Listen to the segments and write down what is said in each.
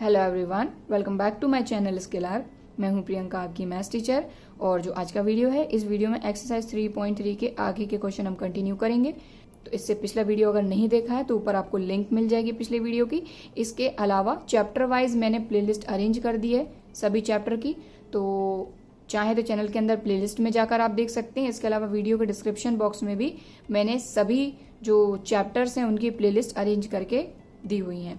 Hello everyone, welcome back to my channel Skill Arc. मैं हूं प्रियंका, आपकी मैथ्स टीचर। और जो आज का वीडियो है, इस वीडियो में एक्सरसाइज 3.3 के आगे के क्वेश्चन हम कंटिन्यू करेंगे। तो इससे पिछला वीडियो अगर नहीं देखा है तो ऊपर आपको लिंक मिल जाएगी पिछले वीडियो की। इसके अलावा चैप्टर वाइज मैंने प्लेलिस्ट अरेंज कर दी है सभी चैप्टर की, तो चाहे तो चैनल के अंदर प्लेलिस्ट में जाकर आप देख सकते हैं। इसके अलावा वीडियो के डिस्क्रिप्शन बॉक्स में भी मैंने सभी जो चैप्टर्स हैं उनकी प्लेलिस्ट अरेंज करके दी हुई हैं।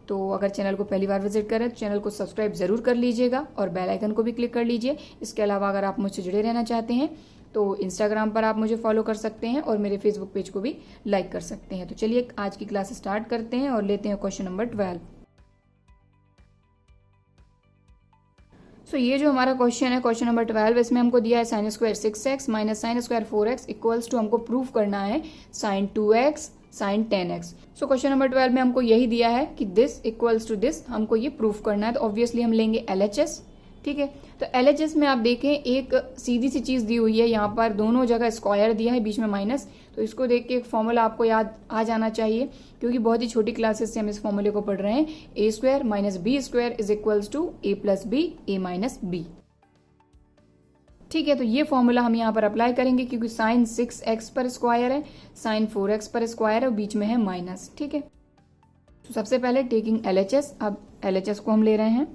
तो अगर चैनल को पहली बार विजिट करें तो चैनल को सब्सक्राइब जरूर कर लीजिएगा और बेल आइकन को भी क्लिक कर लीजिए। इसके अलावा अगर आप मुझसे जुड़े रहना चाहते हैं तो इंस्टाग्राम पर आप मुझे फॉलो कर सकते हैं और मेरे फेसबुक पेज को भी लाइक कर सकते हैं। तो चलिए आज की क्लास स्टार्ट करते हैं और लेते हैं क्वेश्चन नंबर 12। ये जो हमारा क्वेश्चन है, क्वेश्चन नंबर 12, इसमें हमको दिया है sine square 6x minus sine square 4x equals to हमको प्रूफ करना है sine 2x sign 10x। Question number 12 में हमको यही दिया है कि दिस इक्वल्स टू दिस, हमको ये प्रूफ करना है। तो ऑब्वियसली हम लेंगे LHS। ठीक है, तो LHS में आप देखें एक सीधी सी चीज दी हुई है, यहाँ पर दोनों जगह स्क्वायर दिया है, बीच में माइनस। तो इसको देख के एक फॉर्मूला आपको याद आ जाना चाहिए, क्योंकि बहुत ही छोटी क्लासेस से हम इस फॉर्मूले को पढ़ रहे हैं। A square minus B square is equals to A plus B A minus B. ठीक है, तो ये फॉर्मूला हम यहाँ पर अप्लाई करेंगे, क्योंकि साइन 6x पर स्क्वायर है, साइन 4x पर स्क्वायर है और बीच में है माइनस। ठीक है, तो सबसे पहले टेकिंग LHS, अब LHS को हम ले रहे हैं।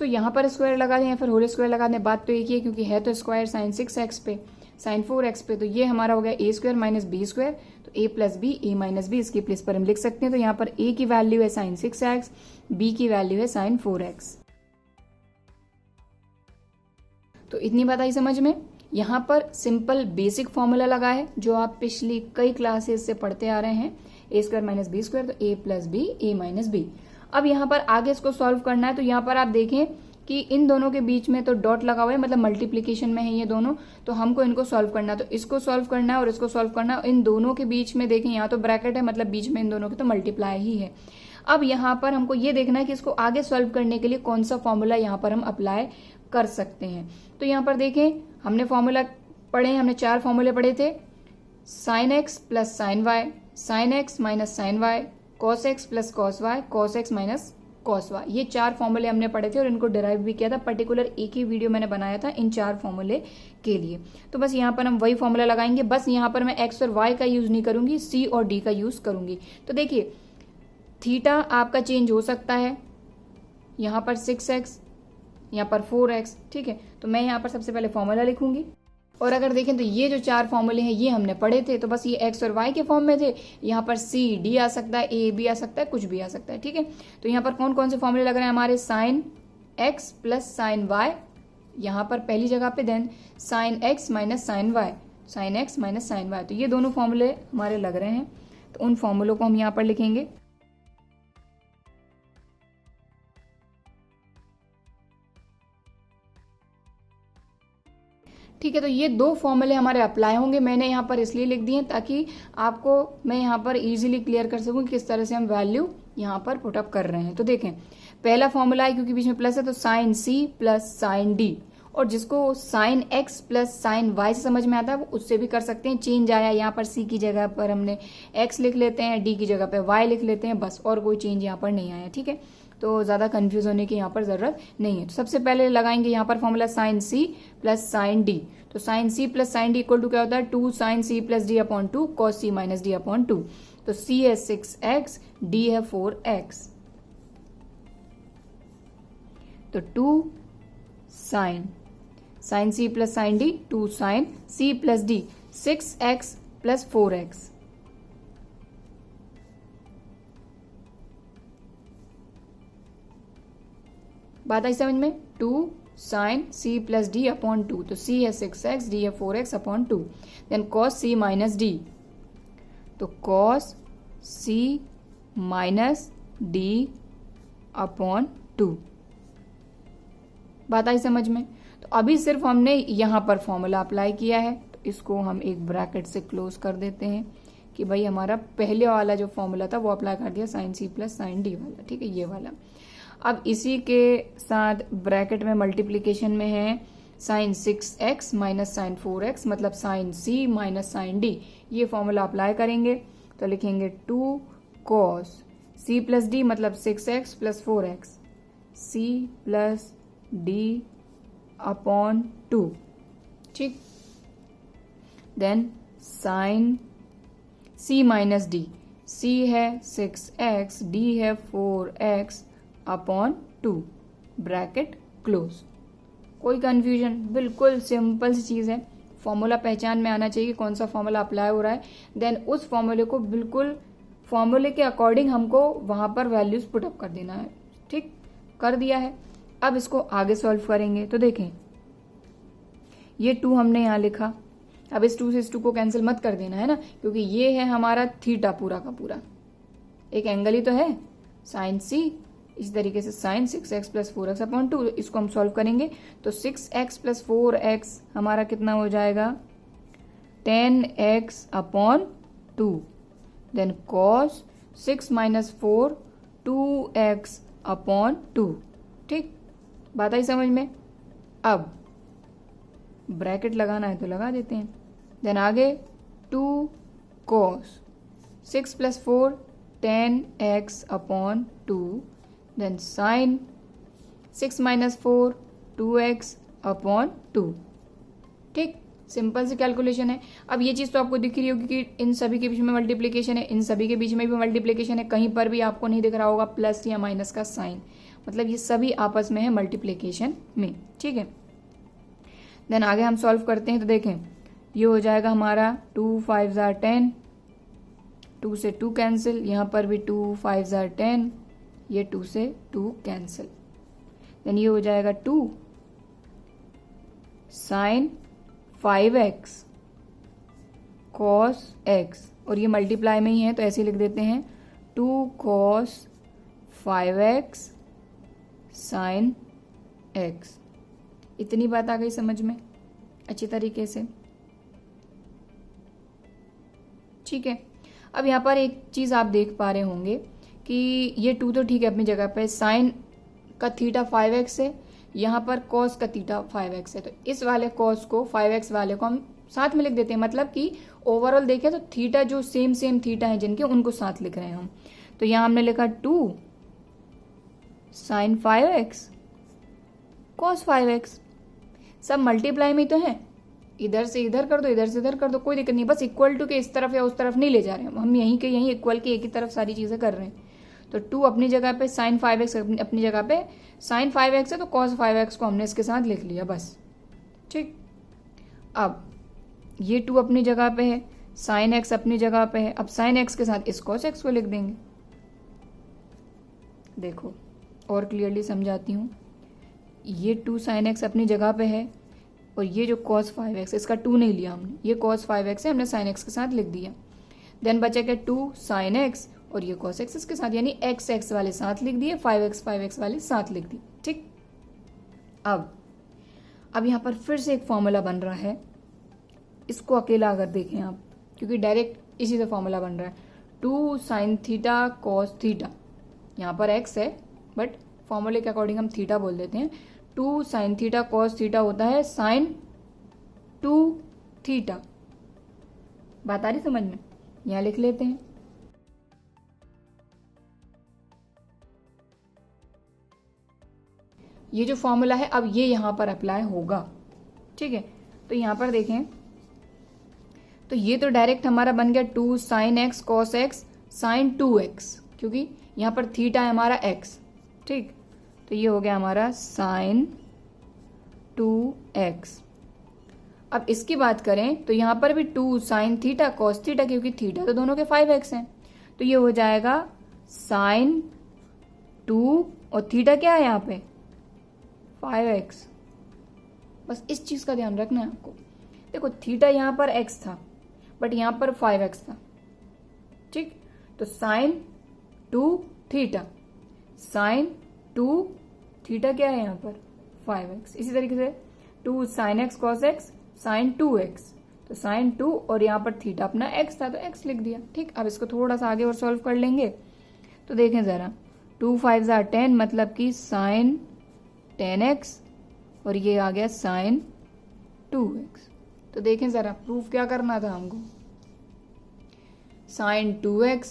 यहाँ पर स्क्वायर लगा दें या फिर होल स्क्वायर लगा दें, बात तो एक ही है, क्योंकि है तो स्क्वायर साइन 6x पे साइन 4x पे। तो ये हमारा हो गया ए स्क्वायर माइनस बी स्क्वायर, तो ए plus B A minus B, इसकी प्लेस पर हम लिख सकते हैं। तो यहाँ पर ए की वैल्यू है साइन 6x, बी की वैल्यू है साइन 4x। तो इतनी बात आई समझ में। यहाँ पर सिंपल बेसिक फॉर्मूला लगा है जो आप पिछली कई क्लासेस से पढ़ते आ रहे हैं, A square minus B square, तो ए plus B A minus B. अब यहाँ पर आगे इसको सॉल्व करना है। तो यहाँ पर आप देखें कि इन दोनों के बीच में तो डॉट लगा हुआ है, मतलब मल्टीप्लीकेशन में है ये दोनों। तो हमको इनको सॉल्व करना है, तो इसको सॉल्व करना है और इसको सॉल्व करना है। इन दोनों के बीच में देखें यहाँ तो ब्रैकेट है, मतलब बीच में इन दोनों के तो मल्टीप्लाई ही है। अब यहाँ पर हमको ये देखना है कि इसको आगे सॉल्व करने के लिए कौन सा फॉर्मूला यहाँ पर हम अप्लाई कर सकते हैं। तो यहाँ पर देखें हमने फॉर्मूला पढ़े, हमने 4 फॉर्मूले पढ़े थे। Sine x plus sine y, sine x minus sine y, cos x plus cos y, cos x minus cos y. ये 4 फॉर्मूले हमने पढ़े थे और इनको डिराइव भी किया था। पर्टिकुलर एक ही वीडियो मैंने बनाया था इन 4 फॉर्मूले के लिए। तो बस यहाँ पर हम वही फॉर्मूला लगाएंगे। बस यहाँ पर मैं एक्स और वाई का यूज नहीं करूंगी, सी और डी का यूज करूंगी। तो देखिए थीटा आपका चेंज हो सकता है, यहाँ पर 6x, यहाँ पर 4x। ठीक है, तो मैं यहाँ पर सबसे पहले फॉर्मूला लिखूंगी। और अगर देखें तो ये जो 4 फॉर्मूले हैं ये हमने पढ़े थे, तो बस ये एक्स और वाई के फॉर्म में थे। यहाँ पर सी डी आ सकता है, ए बी आ सकता है, कुछ भी आ सकता है। ठीक है, तो यहाँ पर कौन कौन से फॉर्मूले लग रहे हैं हमारे, sine x plus sine y यहाँ पर पहली जगह पे, then sine x minus sine y, sine x minus sine y. तो ये दोनों फॉर्मूले हमारे लग रहे हैं, तो उन फॉर्मूलों को हम यहाँ पर लिखेंगे। ठीक है, तो ये 2 फॉर्मूले हमारे अप्लाई होंगे। मैंने यहाँ पर इसलिए लिख दिए ताकि आपको मैं यहाँ पर इजीली क्लियर कर सकूं कि किस तरह से हम वैल्यू यहाँ पर पुट अप कर रहे हैं। तो देखें पहला फॉर्मूला है, क्योंकि बीच में प्लस है, तो साइन सी प्लस साइन डी। और जिसको sine x plus sine y से समझ में आता है वो उससे भी कर सकते हैं। चेंज आया, यहाँ पर सी की जगह पर हमने एक्स लिख लेते हैं, डी की जगह पर वाई लिख लेते हैं, बस, और कोई चेंज यहाँ पर नहीं आया। ठीक है, तो ज्यादा कंफ्यूज होने की यहाँ पर जरूरत नहीं है। तो सबसे पहले लगाएंगे यहाँ पर फॉर्मूला साइन सी प्लस साइन डी। तो sine C plus sine D equal to क्या होता है, 2 साइन सी प्लस डी अपॉन 2 कॉस सी माइनस डी अपॉन 2। तो सी है 6x, डी है 4x। तो 2 साइन, साइन सी प्लस साइन डी, 2 साइन सी plus d, 6x plus 4x। बात आई समझ में। 2 साइन सी प्लस डी अपॉन 2, तो सी है 6x, डी है 4x अपॉन 2। देन कॉस सी माइनस डी, तो कॉस सी माइनस डी अपॉन 2। बात आई समझ में। तो अभी सिर्फ हमने यहाँ पर फॉर्मूला अप्लाई किया है, तो इसको हम एक ब्रैकेट से क्लोज कर देते हैं कि भाई हमारा पहले वाला जो फॉर्मूला था वो अप्लाई कर दिया, साइन सी प्लस साइन डी वाला। ठीक है, ये वाला। अब इसी के साथ ब्रैकेट में मल्टीप्लीकेशन में है sign 6x minus sign 4x, मतलब साइन सी माइनस साइन डी। ये फॉर्मूला अप्लाई करेंगे तो लिखेंगे 2 कॉस c प्लस डी मतलब 6x plus 4x, c plus D upon 2, ठीक। Then sine c minus d, c है 6x, d है 4x अपॉन 2, ब्रैकेट क्लोज। कोई कंफ्यूजन? बिल्कुल सिंपल सी चीज है। फॉर्मूला पहचान में आना चाहिए कौन सा फॉर्मूला अप्लाई हो रहा है, देन उस फॉर्मूले को बिल्कुल फॉर्मूले के अकॉर्डिंग हमको वहां पर वैल्यूज पुटअप कर देना है, ठीक। कर दिया है। अब इसको आगे सॉल्व करेंगे तो देखें, ये 2 हमने यहां लिखा। अब इस 2 से इस 2 को कैंसिल मत कर देना है ना, क्योंकि ये है हमारा थीटा पूरा का पूरा, एक एंगल ही तो है, साइन सी। इस तरीके से sign 6x plus 4x upon 2, इसको हम सॉल्व करेंगे तो 6x प्लस 4x हमारा कितना हो जाएगा, 10x upon 2। Then cos 6 minus 4 2x upon 2, ठीक। बात आई समझ में? अब ब्रैकेट लगाना है तो लगा देते हैं। देन आगे 2 cos 6 plus 4 10x upon 2, then sine 6 minus 4 2x upon 2, ठीक। सिंपल सी कैलकुलेशन है। अब ये चीज तो आपको दिख रही होगी कि इन सभी के बीच में मल्टीप्लीकेशन है, इन सभी के बीच में भी मल्टीप्लीकेशन है, कहीं पर भी आपको नहीं दिख रहा होगा प्लस या माइनस का साइन, मतलब ये सभी आपस में है मल्टीप्लीकेशन में, ठीक है। देन आगे हम सॉल्व करते हैं तो देखें, ये हो जाएगा हमारा 2 5 10, 2 से 2 कैंसिल, यहां पर भी 2 5 10, ये 2 से 2 कैंसिल। देन ये हो जाएगा 2 साइन 5x cos x, और ये मल्टीप्लाई में ही है तो ऐसे लिख देते हैं 2 cos 5x साइन x। इतनी बात आ गई समझ में अच्छी तरीके से, ठीक है। अब यहाँ पर एक चीज आप देख पा रहे होंगे कि ये 2 तो ठीक है अपनी जगह पे, साइन का थीटा 5x है, यहाँ पर cos का थीटा 5x है, तो इस वाले cos को 5x वाले को हम साथ में लिख देते हैं, मतलब कि ओवरऑल देखें तो थीटा जो सेम सेम थीटा है जिनके, उनको साथ लिख रहे हैं हम। तो यहाँ हमने लिखा 2 साइन 5x cos 5x, सब मल्टीप्लाई में तो है, इधर से इधर कर दो, इधर से इधर कर दो, कोई दिक्कत नहीं, बस इक्वल टू के इस तरफ या उस तरफ नहीं ले जा रहे हैं हम, यहीं के यहीं इक्वल के एक ही तरफ सारी चीजें कर रहे हैं। तो 2 अपनी जगह पे, साइन 5x अपनी जगह पे, साइन 5x है तो cos 5x को हमने इसके साथ लिख लिया बस, ठीक। अब ये 2 अपनी जगह पे है, साइन x अपनी जगह पे है, अब साइन x के साथ इस cos x को लिख देंगे। देखो और क्लियरली समझाती हूँ, ये 2 साइन x अपनी जगह पे है और ये जो cos 5x, इसका 2 नहीं लिया हमने, ये cos 5x है, हमने साइन x के साथ लिख दिया। देन बचा क्या 2 साइन x और ये cos x के साथ, यानी x x वाले साथ लिख दिए, 5x वाले साथ लिख दिए, ठीक। अब यहाँ पर फिर से एक फॉर्मूला बन रहा है, इसको अकेला अगर देखें आप, क्योंकि डायरेक्ट इसी से फॉर्मूला बन रहा है, 2 साइन थीटा cos थीटा, यहाँ पर x है बट फॉर्मूले के अकॉर्डिंग हम थीटा बोल देते हैं, 2 साइन थीटा cos थीटा होता है साइन 2 थीटा। बात आ रही समझ में? यहाँ लिख लेते हैं, ये जो फॉर्मूला है अब ये यहां पर अप्लाई होगा, ठीक है। तो यहां पर देखें तो ये तो डायरेक्ट हमारा बन गया 2 sine x cos x sine 2x, क्योंकि यहां पर थीटा है हमारा x, ठीक। तो ये हो गया हमारा साइन 2x। अब इसकी बात करें तो यहां पर भी 2 साइन थीटा कॉस थीटा, क्योंकि थीटा तो दोनों के 5x हैं, तो ये हो जाएगा साइन 2 और थीटा क्या है यहाँ पे 5x। बस इस चीज का ध्यान रखना है आपको। देखो थीटा यहां पर x था बट यहां पर 5x था, ठीक। तो साइन 2 थीटा, साइन 2 थीटा क्या है यहां पर 5x। इसी तरीके से 2 sine x cos x sine 2x, तो साइन 2 और यहां पर थीटा अपना x था तो x लिख दिया, ठीक। अब इसको थोड़ा सा आगे और सॉल्व कर लेंगे तो देखें जरा, 2 5 10 मतलब कि साइन 10x और ये आ गया साइन 2x। तो देखें जरा प्रूफ क्या करना था हमको, साइन 2x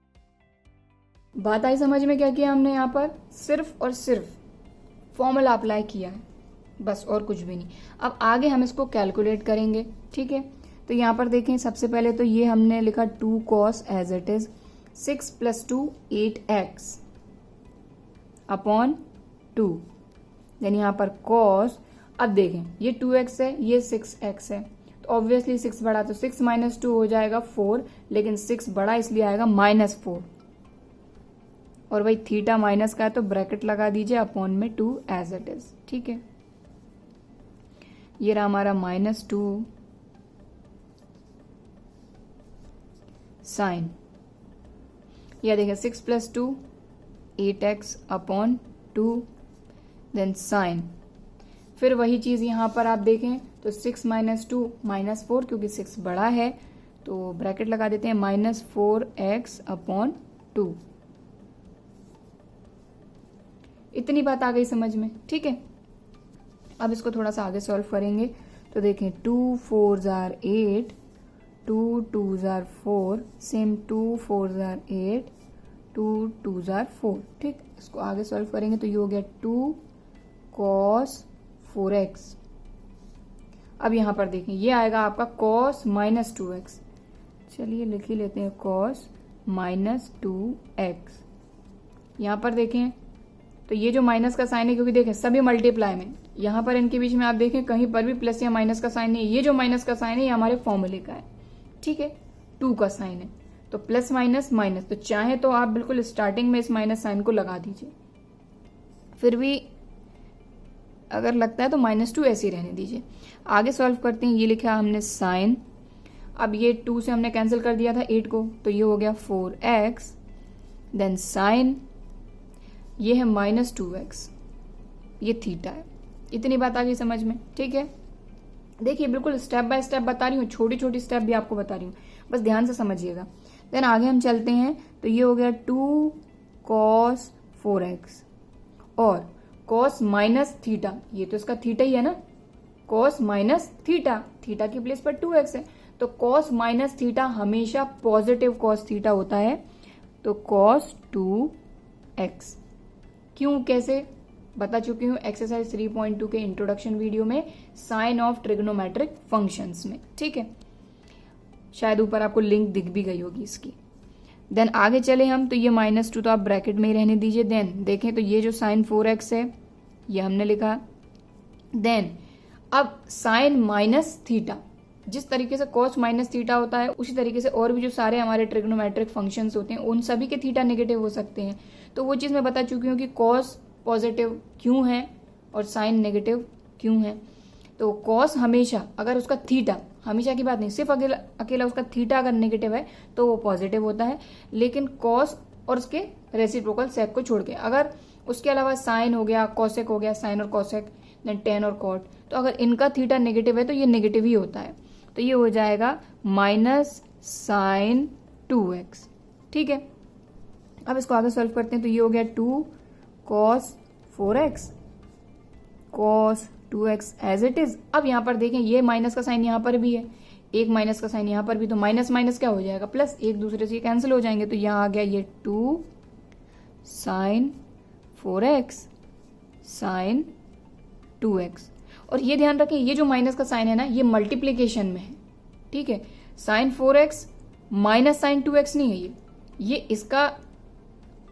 बात आई समझ में? क्या किया हमने यहाँ पर? सिर्फ और सिर्फ फॉर्मूला अप्लाई किया है, बस और कुछ भी नहीं। अब आगे हम इसको कैलकुलेट करेंगे, ठीक है। तो यहाँ पर देखें, सबसे पहले तो ये हमने लिखा 2 cos as it is 6 + 2 8x upon 2। Then यहाँ पर cos, अब देखें ये 2x है, ये 6x है, तो ऑब्वियसली 6 बड़ा, तो 6 - 2 हो जाएगा 4, लेकिन 6 बड़ा इसलिए आएगा -4, और वही थीटा माइनस का है तो ब्रैकेट लगा दीजिए अपॉन में 2 एज इट इज, ठीक है। ये रहा हमारा -2 साइन, यह देखें 6 + 2 8x अपॉन 2, देन साइन। फिर वही चीज यहां पर आप देखें तो 6 - 2 -4, क्योंकि 6 बड़ा है तो ब्रैकेट लगा देते हैं -4x अपॉन 2। इतनी बात आ गई समझ में, ठीक है। अब इसको थोड़ा सा आगे सॉल्व करेंगे तो देखें 2 4s are 8, 2 2s are 4, same 2 4s are 8, 2 2s are 4, ठीक। इसको आगे सॉल्व करेंगे तो ये हो गया 2 cos 4x। अब यहां पर देखें ये आएगा आपका cos -2x, चलिए लिख ही लेते हैं cos -2x। यहां पर देखें तो ये जो माइनस का साइन है, क्योंकि देखें सभी मल्टीप्लाई में, यहां पर इनके बीच में आप देखें कहीं पर भी प्लस या माइनस का साइन नहीं है। ये जो माइनस का साइन है ये हमारे फॉर्मूले का है, ठीक है, 2 का साइन है, तो प्लस माइनस माइनस, तो चाहे तो आप बिल्कुल स्टार्टिंग में इस माइनस साइन को लगा दीजिए, फिर भी अगर लगता है तो -2 ऐसे ही रहने दीजिए। आगे सॉल्व करते हैं, ये लिखा हमने साइन, अब ये 2 से हमने कैंसिल कर दिया था 8 को, तो ये हो गया 4x, देन साइन, ये है -2x, ये थीटा है। इतनी बात आ गई समझ में, ठीक है। देखिए बिल्कुल स्टेप बाय स्टेप बता रही हूँ, छोटी छोटी स्टेप भी आपको बता रही हूँ, बस ध्यान से समझिएगा। देन आगे हम चलते हैं तो ये हो गया 2 cos 4x और cos माइनस थीटा, ये तो इसका थीटा ही है ना, cos माइनस थीटा, थीटा की प्लेस पर 2x है, तो cos माइनस थीटा हमेशा पॉजिटिव cos थीटा होता है, तो cos 2x। क्यों, कैसे बता चुकी हूं एक्सरसाइज 3.2 के इंट्रोडक्शन वीडियो में, साइन ऑफ ट्रिग्नोमेट्रिक फंक्शंस में, ठीक है। शायद ऊपर आपको लिंक दिख भी गई होगी इसकी। देन आगे चले हम तो ये -2 तो आप ब्रैकेट में ही रहने दीजिए। देन देखें तो ये जो साइन 4x है ये हमने लिखा। देन अब साइन माइनस थीटा, जिस तरीके से cos माइनस थीटा होता है उसी तरीके से और भी जो सारे हमारे ट्रिग्नोमेट्रिक फंक्शंस होते हैं उन सभी के थीटा नेगेटिव हो सकते हैं। तो वो चीज मैं बता चुकी हूँ कि cos पॉजिटिव क्यों है और साइन नेगेटिव क्यों है। तो cos हमेशा, अगर उसका थीटा, हमेशा की बात नहीं, सिर्फ अकेला उसका थीटा अगर नेगेटिव है तो वो पॉजिटिव होता है, लेकिन cos और उसके रेसिप्रोकल सेक को छोड़ के अगर उसके अलावा साइन हो गया, कॉसेक हो गया, साइन और कॉसेक, देन टेन और कॉट, तो अगर इनका थीटा नेगेटिव है तो ये नेगेटिव ही होता है। तो ये हो जाएगा -sin 2x, ठीक है। अब इसको आगे सॉल्व करते हैं तो ये हो गया 2 cos 4x cos 2x as it is. अब यहां पर देखें ये माइनस का साइन यहां पर भी है, एक माइनस का साइन यहां पर भी, तो माइनस माइनस क्या हो जाएगा प्लस, एक दूसरे से कैंसिल हो जाएंगे, तो यहां आ गया ये 2 sin 4x sin 2x। और ये ध्यान रखें ये जो माइनस का साइन है ना ये मल्टीप्लीकेशन में है, ठीक है। sin 4x minus sin 2x नहीं है, ये इसका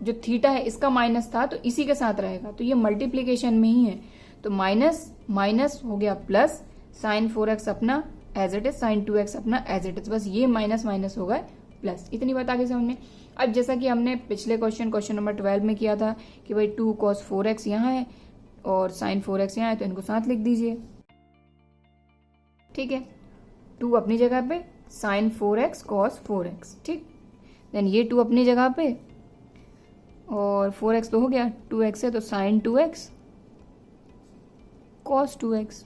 जो थीटा है इसका माइनस था तो इसी के साथ रहेगा, तो ये मल्टीप्लीकेशन में ही है, तो माइनस माइनस हो गया प्लस, sin 4x अपना as it is, sin 2x अपना एज इट इज, बस ये माइनस माइनस हो गए प्लस। इतनी बात आगे समझ में। अब जैसा कि हमने पिछले क्वेश्चन नंबर 12 में किया था कि भाई 2 cos 4x यहाँ है और sin 4x यहाँ है, तो इनको साथ लिख दीजिए, ठीक है। 2 अपनी जगह पे, sin 4x cos 4x, ठीक। देन ये 2 अपनी जगह पे और 4x तो हो गया, 2x है तो sin 2x cos 2x,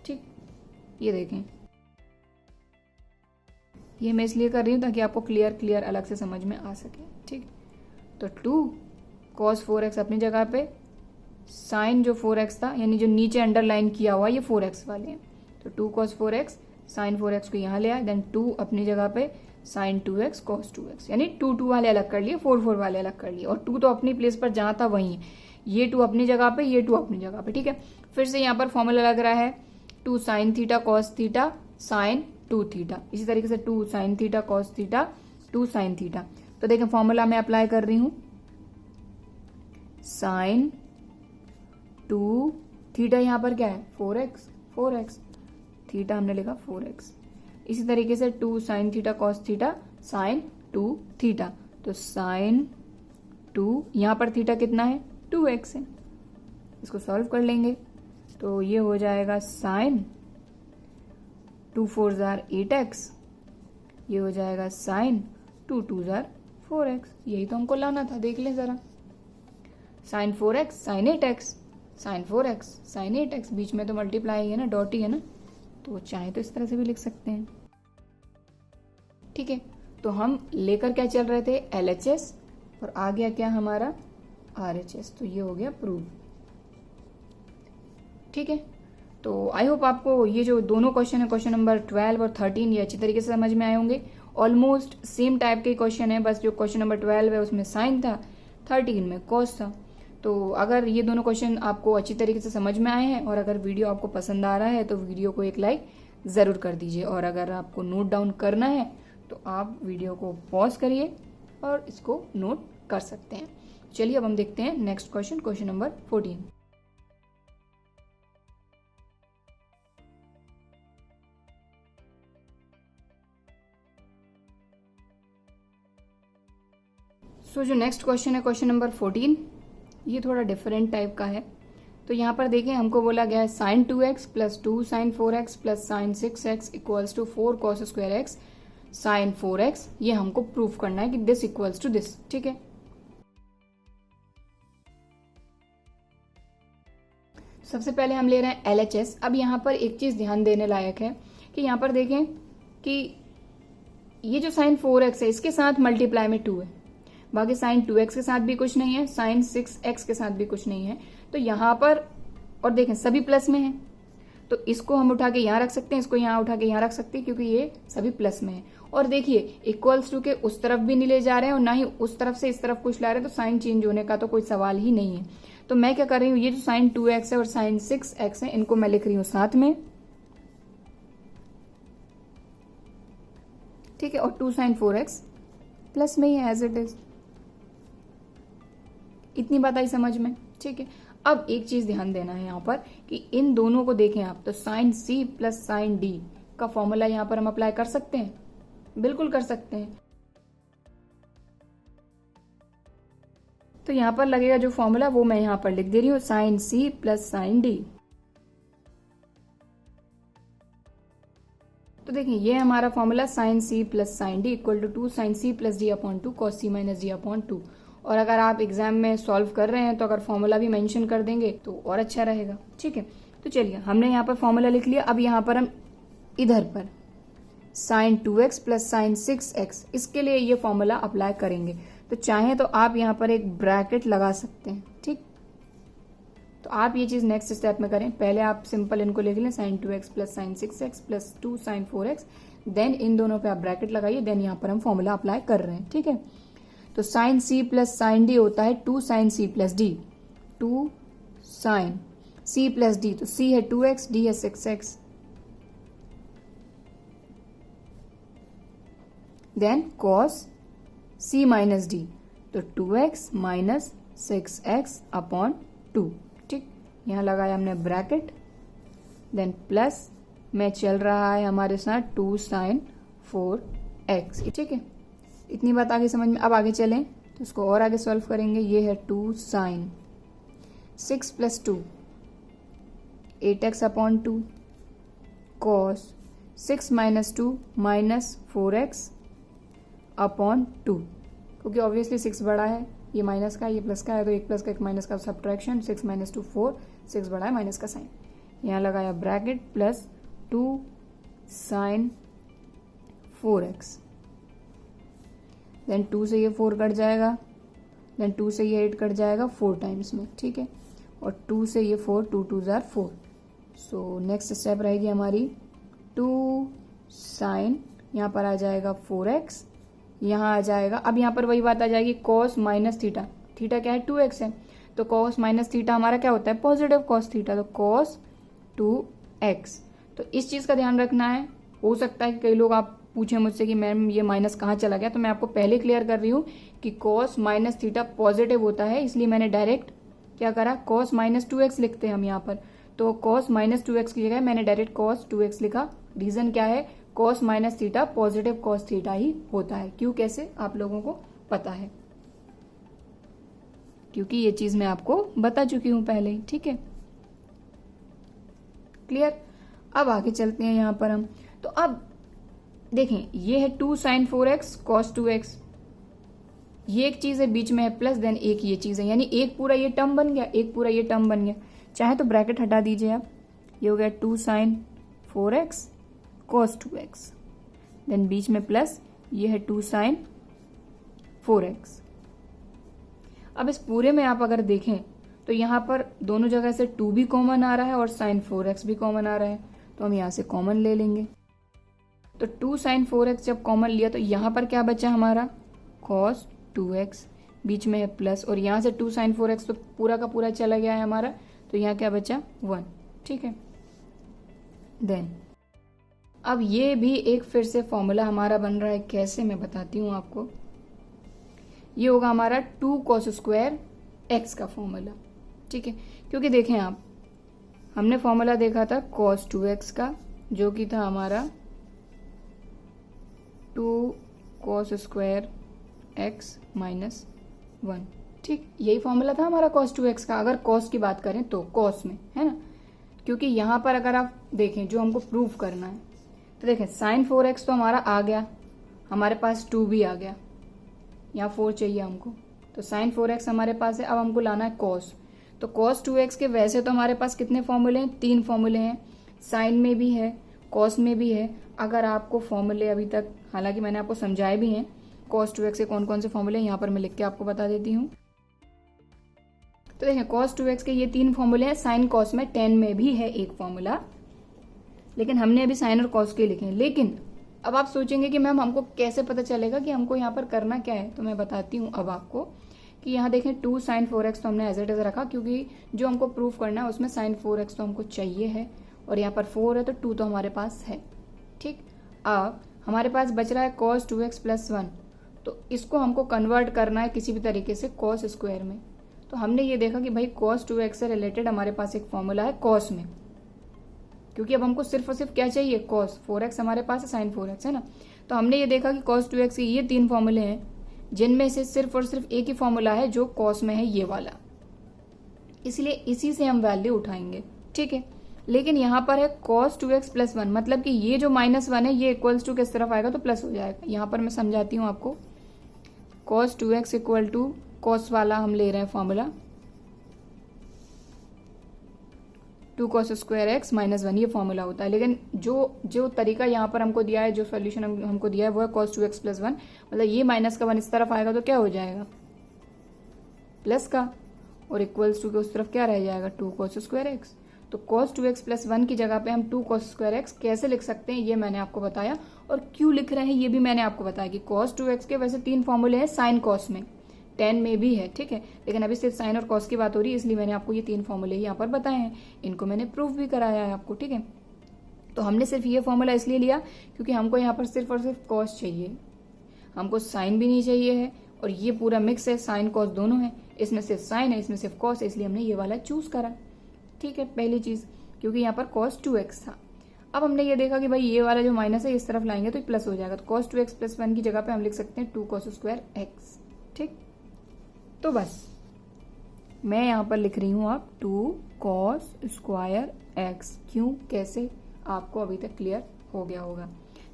ठीक। ये देखें, ये मैं इसलिए कर रही हूं ताकि आपको क्लियर अलग से समझ में आ सके, ठीक। तो 2 cos 4x अपनी जगह पे, sin जो 4x था यानी जो नीचे अंडरलाइन किया हुआ ये 4x वाले हैं, तो 2 cos 4x sin 4x को यहाँ ले आए, देन 2 अपनी जगह पे साइन 2x कॉस 2x, यानी 2 वाले अलग कर लिए, 4 वाले अलग कर लिए, और 2 तो अपनी प्लेस पर जहां था वहीं है, ये 2 अपनी जगह पे, ये 2 अपनी जगह पे, ठीक है। फिर से यहाँ पर फॉर्मूला लग रहा है 2 sine theta cos theta sine 2 theta, इसी तरीके से 2 sine theta cos theta 2 sine theta. तो देखें फॉर्मूला मैं अप्लाई कर रही हूं, साइन 2 थीटा यहाँ पर क्या है 4x, थीटा हमने लिखा 4x। इसी तरीके से 2 sine theta cos theta sine 2 theta, तो साइन 2 यहाँ पर थीटा कितना है 2x है, इसको सॉल्व कर लेंगे तो ये हो जाएगा साइन 2 4 जार 8x, ये हो जाएगा साइन 2 2 जार 4x। यही तो हमको लाना था, देख लें जरा, sine 4x sine 8x, sine 4x sine 8x, बीच में तो मल्टीप्लाई है ना, डॉट ही है ना, तो चाहे तो इस तरह से भी लिख सकते हैं, ठीक है। तो हम लेकर क्या चल रहे थे LHS, और आ गया क्या हमारा RHS, तो ये हो गया प्रूव, ठीक है। तो आई होप आपको ये जो दोनों क्वेश्चन है, क्वेश्चन नंबर 12 और 13, ये अच्छी तरीके से समझ में आए होंगे। ऑलमोस्ट सेम टाइप के क्वेश्चन है, बस जो क्वेश्चन नंबर 12 है उसमें साइन था, 13 में कॉस था। तो अगर ये दोनों क्वेश्चन आपको अच्छी तरीके से समझ में आए हैं और अगर वीडियो आपको पसंद आ रहा है तो वीडियो को एक लाइक जरूर कर दीजिए, और अगर आपको नोट डाउन करना है तो आप वीडियो को पॉज करिए और इसको नोट कर सकते हैं। चलिए अब हम देखते हैं नेक्स्ट क्वेश्चन, क्वेश्चन नंबर 14। सो जो नेक्स्ट क्वेश्चन है क्वेश्चन नंबर 14, ये थोड़ा डिफरेंट टाइप का है। तो यहाँ पर देखें हमको बोला गया है sine 2x plus 2 sine 4x plus sine 6x equals to 4 cos square x sine 4x, ये हमको प्रूफ करना है कि दिस इक्वल्स टू दिस, ठीक है। सबसे पहले हम ले रहे हैं LHS। अब यहाँ पर एक चीज ध्यान देने लायक है कि यहाँ पर देखें कि ये जो साइन 4x है इसके साथ मल्टीप्लाई में 2 है, बाकी साइन 2x के साथ भी कुछ नहीं है, साइन 6x के साथ भी कुछ नहीं है, तो यहाँ पर और देखें सभी प्लस में है, तो इसको हम उठा के यहाँ रख सकते हैं, इसको यहाँ उठा के यहाँ रख सकते हैं क्योंकि ये सभी प्लस में है। और देखिए इक्वल्स टू के उस तरफ भी नहीं ले जा रहे हैं और ना ही उस तरफ से इस तरफ कुछ ला रहे हैं, तो साइन चेंज होने का तो कोई सवाल ही नहीं है। तो मैं क्या कर रही हूँ, ये जो साइन 2x है और साइन 6x है इनको मैं लिख रही हूँ साथ में, ठीक है, और 2 साइन 4x प्लस में ही है एज इट इज। इतनी बात आई समझ में, ठीक है। अब एक चीज ध्यान देना है यहाँ पर कि इन दोनों को देखें आप, तो sine C plus sine D का फॉर्मूला यहाँ पर हम अप्लाई कर सकते हैं, बिल्कुल कर सकते हैं। तो यहाँ पर लगेगा जो फॉर्मूला वो मैं यहाँ पर लिख दे रही हूँ, sine C plus sine D। तो देखिए ये हमारा formula sine C plus sine D equal to 2 sine C plus D upon 2 cos C minus D upon 2। और अगर आप एग्जाम में सॉल्व कर रहे हैं तो अगर फॉर्मूला भी मेंशन कर देंगे तो और अच्छा रहेगा, ठीक है। तो चलिए हमने यहाँ पर फॉर्मूला लिख लिया। अब यहाँ पर हम इधर पर sign 2x plus sine 6x, इसके लिए ये फॉर्मूला अप्लाई करेंगे। तो चाहे तो आप यहाँ पर एक ब्रैकेट लगा सकते हैं, ठीक। तो आप ये चीज नेक्स्ट स्टेप में करें, पहले आप सिंपल इनको लिख लें, sine 2x plus sine 6x plus 2 sine 4x, then इन दोनों पे आप ब्रैकेट लगाइए, देन यहाँ पर हम फॉर्मूला अप्लाई कर रहे हैं, ठीक है। तो sine C plus sine D होता है 2 sine C plus D, 2 sine C plus D, तो C है 2x, D है 6x, then cos C minus D, तो 2x माइनस 6x अपॉन 2, ठीक। यहाँ लगाया हमने ब्रैकेट, देन प्लस में चल रहा है हमारे साथ 2 साइन 4x, ठीक है। इतनी बात आगे समझ में। अब आगे चलें तो इसको और आगे सॉल्व करेंगे। ये है 2 sine 6 plus 2 8x upon 2 cos 6 minus 2 minus 4x upon 2, क्योंकि ऑब्वियसली 6 बड़ा है, ये माइनस का ये प्लस का है, तो एक प्लस का एक माइनस का सब्ट्रैक्शन, 6 माइनस 2 4, 6 बड़ा है माइनस का साइन, यहाँ लगाया bracket plus 2 sine 4x, then 2 से ये 4 कट जाएगा, देन 2 से ये 8 कट जाएगा 4 टाइम्स में, ठीक है, और 2 से ये 4, 2 2 जार 4। सो नेक्स्ट स्टेप रहेगी हमारी 2 साइन यहाँ पर आ जाएगा 4x, यहाँ आ जाएगा, अब यहाँ पर वही बात आ जाएगी cos माइनस थीटा, थीटा क्या है 2x है, तो cos माइनस थीटा हमारा क्या होता है पॉजिटिव cos थीटा, तो cos 2x। तो इस चीज का ध्यान रखना है। हो सकता है कि कई लोग आप पूछे मुझसे कि मैम ये माइनस कहाँ चला गया, तो मैं आपको पहले क्लियर कर रही हूँ कि cos माइनस थीटा पॉजिटिव होता है, इसलिए मैंने डायरेक्ट क्या करा cos माइनस 2x लिखते हैं हम यहाँ पर, तो cos माइनस 2x की जगह मैंने डायरेक्ट cos 2x लिखा। रीजन क्या है, cos minus theta positive cos theta ही होता है। क्यों, कैसे, आप लोगों को पता है, क्योंकि ये चीज मैं आपको बता चुकी हूं पहले ही। ठीक है, क्लियर। अब आगे चलते हैं यहाँ पर हम, तो अब देखें ये है 2 sin 4x cos 2x, ये एक चीज है, बीच में है प्लस, देन एक ये चीज है, यानी एक पूरा ये टर्म बन गया, एक पूरा ये टर्म बन गया। चाहे तो ब्रैकेट हटा दीजिए आप, ये हो गया 2 sin 4x cos 2x, then बीच में प्लस, ये है 2 sin 4x। अब इस पूरे में आप अगर देखें तो यहाँ पर दोनों जगह से 2 भी कॉमन आ रहा है और sin 4x भी कॉमन आ रहा है, तो हम यहाँ से कॉमन ले लेंगे। तो 2 sin 4x जब कॉमन लिया तो यहाँ पर क्या बचा हमारा cos 2x, बीच में है प्लस, और यहाँ से 2 sin 4x तो पूरा का पूरा चला गया है हमारा, तो यहाँ क्या बचा 1। ठीक है, देन अब ये भी एक फिर से फॉर्मूला हमारा बन रहा है, कैसे मैं बताती हूँ आपको। ये होगा हमारा 2 cos स्क्वायर x का फॉर्मूला। ठीक है, क्योंकि देखें आप, हमने फॉर्मूला देखा था cos 2x का, जो कि था हमारा 2 cos स्क्वायर x माइनस 1। ठीक, यही फॉर्मूला था हमारा cos 2x का, अगर cos की बात करें तो cos में, है ना। क्योंकि यहां पर अगर आप देखें जो हमको प्रूव करना है, तो देखें sin 4x तो हमारा आ गया, हमारे पास 2 भी आ गया, यहाँ 4 चाहिए हमको, तो sin 4x हमारे पास है। अब हमको लाना है cos, तो cos 2x के वैसे तो हमारे पास कितने फॉर्मूले हैं, 3 फॉर्मूले हैं, sin में भी है, cos में भी है। अगर आपको फॉर्मूले अभी तक, हालांकि मैंने आपको समझाए भी हैं cos 2x के कौन कौन से फॉर्मूले, यहाँ पर मैं लिख के आपको बता देती हूँ। तो देखें cos 2x के ये 3 फॉर्मूले हैं, sin cos में tan में भी है एक फॉर्मूला, लेकिन हमने अभी sin और cos के लिखे हैं। लेकिन अब आप सोचेंगे कि मैम हमको कैसे पता चलेगा कि हमको यहाँ पर करना क्या है, तो मैं बताती हूँ अब आपको कि यहाँ देखें 2 sin 4x तो हमने एज इट इज रखा, क्योंकि जो हमको प्रूफ करना है उसमें sin 4x तो हमको चाहिए है, और यहाँ पर 4 है तो 2 तो हमारे पास है। ठीक, अब हमारे पास बच रहा है cos 2x प्लस 1, तो इसको हमको कन्वर्ट करना है किसी भी तरीके से cos स्क्वायर में। तो हमने ये देखा कि भाई cos 2x से रिलेटेड हमारे पास एक फॉर्मूला है cos में, क्योंकि अब हमको सिर्फ और सिर्फ क्या चाहिए, cos 4x हमारे पास है, sin 4x है ना। तो हमने ये देखा कि cos 2x के ये 3 फॉर्मूले हैं, जिनमें से सिर्फ और सिर्फ एक ही फॉर्मूला है जो cos में है, ये वाला, इसलिए इसी से हम वैल्यू उठाएंगे। ठीक है, लेकिन यहाँ पर है cos 2x प्लस 1, मतलब कि ये जो -1 है ये इक्वल्स टू किस तरफ आएगा, तो प्लस हो जाएगा। यहाँ पर मैं समझाती हूँ आपको, cos 2x equal to cos वाला हम ले रहे हैं formula 2 cos square x minus 1, ये फॉर्मूला होता है। लेकिन जो तरीका यहाँ पर हमको दिया है, जो सोल्यूशन हमको दिया है वो है cos 2x प्लस 1, मतलब ये -1 इस तरफ आएगा तो क्या हो जाएगा, प्लस का, और इक्वल्स टू के उस तरफ क्या रह जाएगा, 2 cos स्क्वायर x। तो cos 2x प्लस 1 की जगह पे हम 2 cos स्क्वायर x कैसे लिख सकते हैं, ये मैंने आपको बताया, और क्यों लिख रहे हैं ये भी मैंने आपको बताया कि cos 2x के वैसे 3 फॉर्मूले हैं sin cos में, tan में भी है। ठीक है, लेकिन अभी सिर्फ sin और cos की बात हो रही है, इसलिए मैंने आपको ये 3 फॉर्मूले यहाँ पर बताए हैं, इनको मैंने प्रूफ भी कराया है आपको। ठीक है, तो हमने सिर्फ ये फॉर्मूला इसलिए लिया क्योंकि हमको यहाँ पर सिर्फ और सिर्फ cos चाहिए, हमको sin भी नहीं चाहिए है, और ये पूरा मिक्स है, sin cos दोनों है, इसमें सिर्फ sin है, इसमें सिर्फ cos है, इसलिए हमने ये वाला चूज करा। ठीक है, पहली चीज, क्योंकि यहाँ पर cos 2x था। अब हमने ये देखा कि भाई ये वाला जो माइनस है इस तरफ लाएंगे तो प्लस हो जाएगा, तो cos 2x प्लस 1 की जगह पे हम लिख सकते हैं 2 cos स्क्वायर x। ठीक, तो बस मैं यहाँ पर लिख रही हूँ आप 2 cos स्क्वायर x, क्यों, कैसे, आपको अभी तक क्लियर हो गया होगा।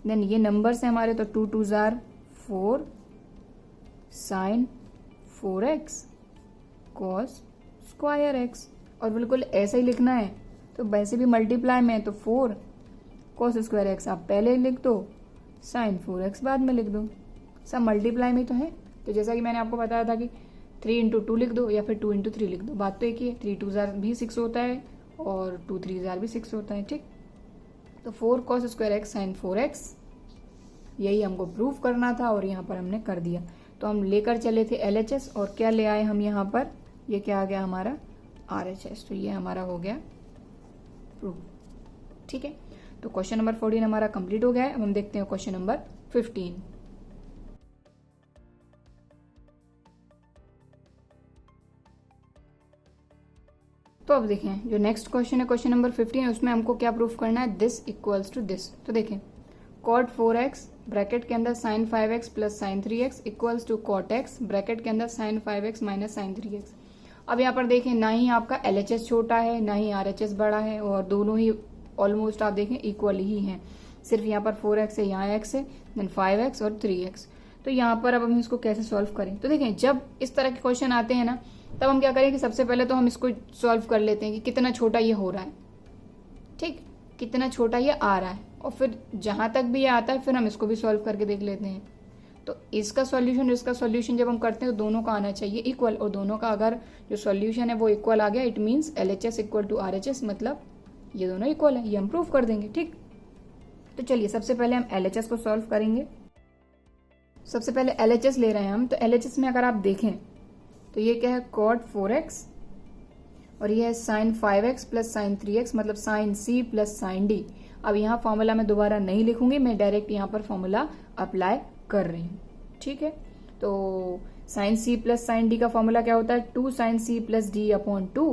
देन ये नंबर है हमारे, तो 2 2 jar 4 sin 4x cos square x, और बिल्कुल ऐसा ही लिखना है। तो वैसे भी मल्टीप्लाई में है तो 4 cos स्क्वायर x आप पहले लिख दो, sin 4x बाद में लिख दो, सब मल्टीप्लाई में तो है। तो जैसा कि मैंने आपको बताया था कि 3 इंटू 2 लिख दो या फिर 2 इंटू 3 लिख दो, बात तो एक ही है। 3 2 जार भी 6 होता है और 2 3 जार भी 6 होता है। ठीक, तो 4 cos square x sin 4x यही हमको प्रूव करना था और यहाँ पर हमने कर दिया। तो हम लेकर चले थे LHS और क्या ले आए हम यहाँ पर, ये क्या आ गया हमारा RHS। तो ये हमारा हो गया प्रूव। ठीक है, तो क्वेश्चन नंबर 14 हमारा कंप्लीट हो गया है। अब हम देखते हैं क्वेश्चन नंबर 15। तो अब देखें जो नेक्स्ट क्वेश्चन है क्वेश्चन नंबर 15, उसमें हमको क्या प्रूफ करना है, दिस इक्वल्स टू दिस। तो देखें cot 4x ब्रैकेट के अंदर sin 5x plus sin 3x equals to cot x bracket के अंदर sin 5x minus sin 3x। अब यहाँ पर देखें ना ही आपका LHS छोटा है ना ही RHS बड़ा है और दोनों ही ऑलमोस्ट आप देखें इक्वल ही हैं। सिर्फ यहाँ पर 4x है, यहाँ x है, देन 5x और 3x। तो यहाँ पर अब हम इसको कैसे सॉल्व करें, तो देखें जब इस तरह के क्वेश्चन आते हैं ना, तब हम क्या करें कि सबसे पहले तो हम इसको सॉल्व कर लेते हैं कि कितना छोटा ये हो रहा है, ठीक, कितना छोटा ये आ रहा है, और फिर जहां तक भी ये आता है फिर हम इसको भी सॉल्व करके देख लेते हैं। तो इसका सॉल्यूशन जब हम करते हैं तो दोनों का आना चाहिए इक्वल, और दोनों का अगर जो सॉल्यूशन है वो इक्वल आ गया, it means LHS equal to RHS, मतलब ये दोनों इक्वल है, ये हम प्रूव कर देंगे। ठीक, तो चलिए सबसे पहले हम LHS को सॉल्व करेंगे। सबसे पहले LHS ले रहे हैं हम, तो LHS में अगर आप देखें तो ये क्या है cot 4x और ये है sin 5x plus sin 3x, मतलब sin c plus sin d। अब यहाँ फॉर्मूला मैं दोबारा नहीं लिखूंगी, मैं डायरेक्ट यहाँ पर फॉर्मूला अप्लाई कर रही हूँ। ठीक है, तो sin c plus sin d का फॉर्मूला क्या होता है, 2 sin c plus d upon 2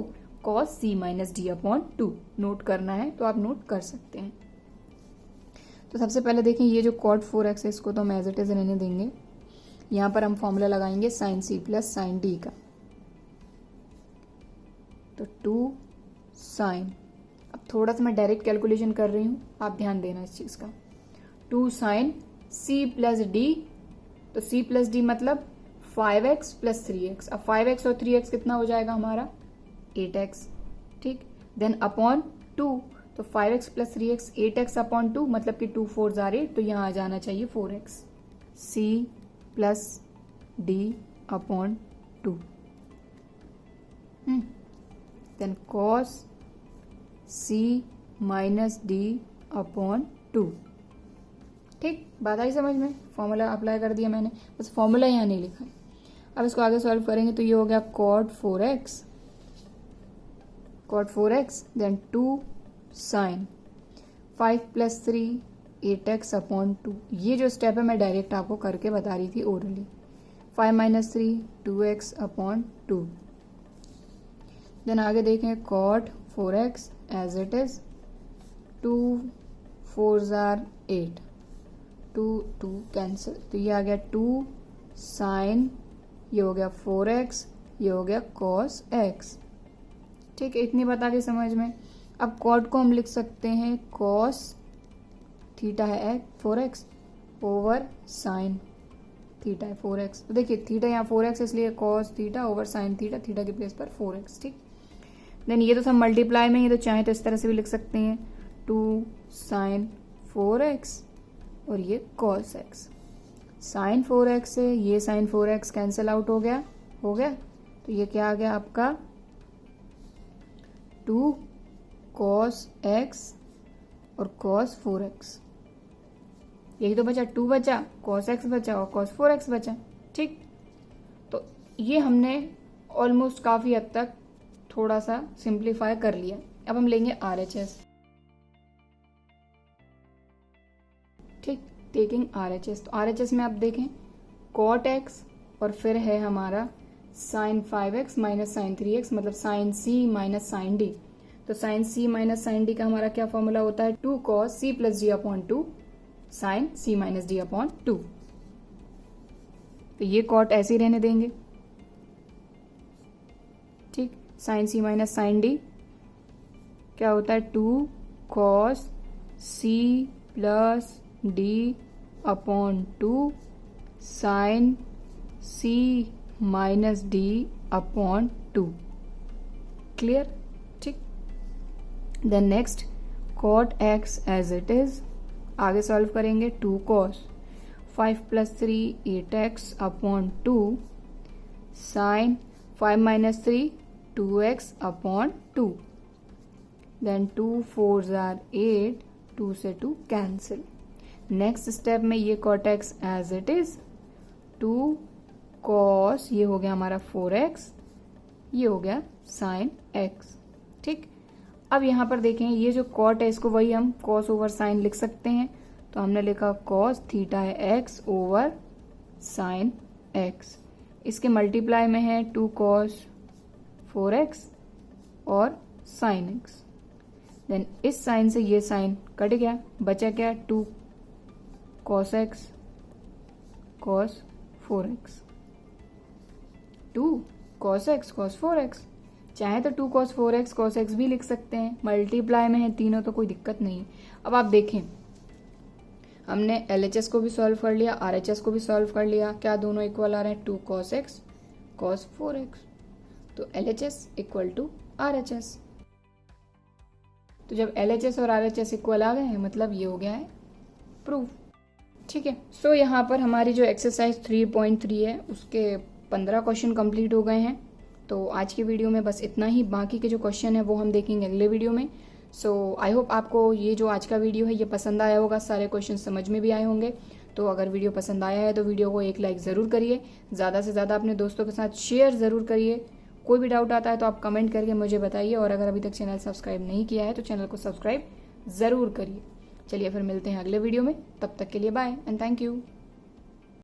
cos c minus d upon 2। Note करना है तो आप नोट कर सकते हैं। तो सबसे पहले देखें ये जो cot 4x है इसको तो हम एज इट इज रहने देंगे। यहाँ पर हम फॉर्मूला लगाएंगे sin c plus sin d का, तो 2 sin, अब थोड़ा सा मैं डायरेक्ट कैलकुलेशन कर रही हूँ, आप ध्यान देना इस चीज का। 2 sin c प्लस d, तो c प्लस d मतलब 5x प्लस 3x। अब 5x और 3x कितना हो जाएगा हमारा 8x। ठीक, देन अपॉन 2, तो 5x plus 3x 8x upon 2, मतलब कि 2 4 जार 8, तो यहाँ आ जाना चाहिए 4x। c plus d upon 2, then cos c minus d upon 2। ठीक, बात आई समझ में, फॉर्मूला अप्लाई कर दिया मैंने, बस फॉर्मूला यहाँ नहीं लिखा है। अब इसको आगे सॉल्व करेंगे तो ये हो गया cot 4x then 2 sin 5 plus 3 8x upon 2। ये जो स्टेप है मैं डायरेक्ट आपको करके बता रही थी orally. 5 minus 3 2x upon 2। Then आगे देखें cot 4x as it is, 2 4 जार 8, 2 2 कैंसिल, तो ये आ गया 2 sin, ये हो गया 4x, ये हो गया cos x। ठीक है, इतनी बात आ गई समझ में। अब cot को हम लिख सकते हैं cos थीटा है 4x ओवर sin थीटा है 4x। तो देखिए थीटा यहाँ 4x इसलिए cos theta over sin theta, theta के प्लेस पर 4x। ठीक, देन ये तो सब मल्टीप्लाई में ही, तो चाहे तो इस तरह से भी लिख सकते हैं 2 sin 4x और ये cos x। sin 4x से ये sin 4x कैंसिल आउट हो गया, तो ये क्या आ गया आपका 2 cos x और cos 4x। यही तो बचा, 2 बचा, cos x बचा और cos 4x बचा। ठीक, तो ये हमने ऑलमोस्ट काफी हद तक थोड़ा सा सिंप्लीफाई कर लिया। अब हम लेंगे RHS। ठीक, टेकिंग RHS, तो RHS में आप देखें cot x और फिर है हमारा sin 5x minus sin 3x, मतलब sin c minus sin d। तो sin c minus sin d का हमारा क्या फॉर्मूला होता है, 2 cos c plus d upon 2 sin c minus d upon 2। तो ये cot ऐसे ही रहने देंगे। ठीक, sin c minus sin d क्या होता है 2 cos c plus d upon 2 sin c minus d upon 2। Clear. ठीक, then next cot x as it is, आगे सॉल्व करेंगे 2 cos 5 plus 3 8x upon 2 sin 5 minus 3 2x upon 2, then 2 4 जार 8, 2 से 2 cancel, next step में ये cot X as it is, 2 cos, ये हो गया हमारा 4x, ये हो गया साइन x। ठीक, अब यहां पर देखें ये जो कॉट है इसको वही हम कॉस ओवर साइन लिख सकते हैं, तो हमने लिखा कॉस थीटा है x ओवर साइन x। इसके मल्टीप्लाई में है 2 कॉस 4x और साइन x। देन इस साइन से ये साइन कट गया, बचा क्या 2 cos x cos 4x, 2 cos x cos 4x। चाहे तो 2 cos 4x cos x भी लिख सकते हैं, मल्टीप्लाई में है तीनों तो कोई दिक्कत नहीं। अब आप देखें हमने LHS को भी सॉल्व कर लिया, RHS को भी सॉल्व कर लिया, क्या दोनों इक्वल आ रहे हैं 2 cos x cos 4x, तो LHS इक्वल टू RHS। तो जब LHS और RHS इक्वल आ गए हैं मतलब ये हो गया है प्रूफ। ठीक है, सो यहाँ पर हमारी जो एक्सरसाइज 3.3 है उसके 15 क्वेश्चन कंप्लीट हो गए हैं। तो आज की वीडियो में बस इतना ही, बाकी के जो क्वेश्चन है वो हम देखेंगे अगले वीडियो में। सो आई होप आपको ये जो आज का वीडियो है ये पसंद आया होगा, सारे क्वेश्चन समझ में भी आए होंगे। तो अगर वीडियो पसंद आया है तो वीडियो को एक लाइक ज़रूर करिए, ज़्यादा से ज़्यादा अपने दोस्तों के साथ शेयर ज़रूर करिए। कोई भी डाउट आता है तो आप कमेंट करके मुझे बताइए, और अगर अभी तक चैनल सब्सक्राइब नहीं किया है तो चैनल को सब्सक्राइब ज़रूर करिए। चलिए फिर मिलते हैं अगले वीडियो में, तब तक के लिए बाय एंड थैंक यू।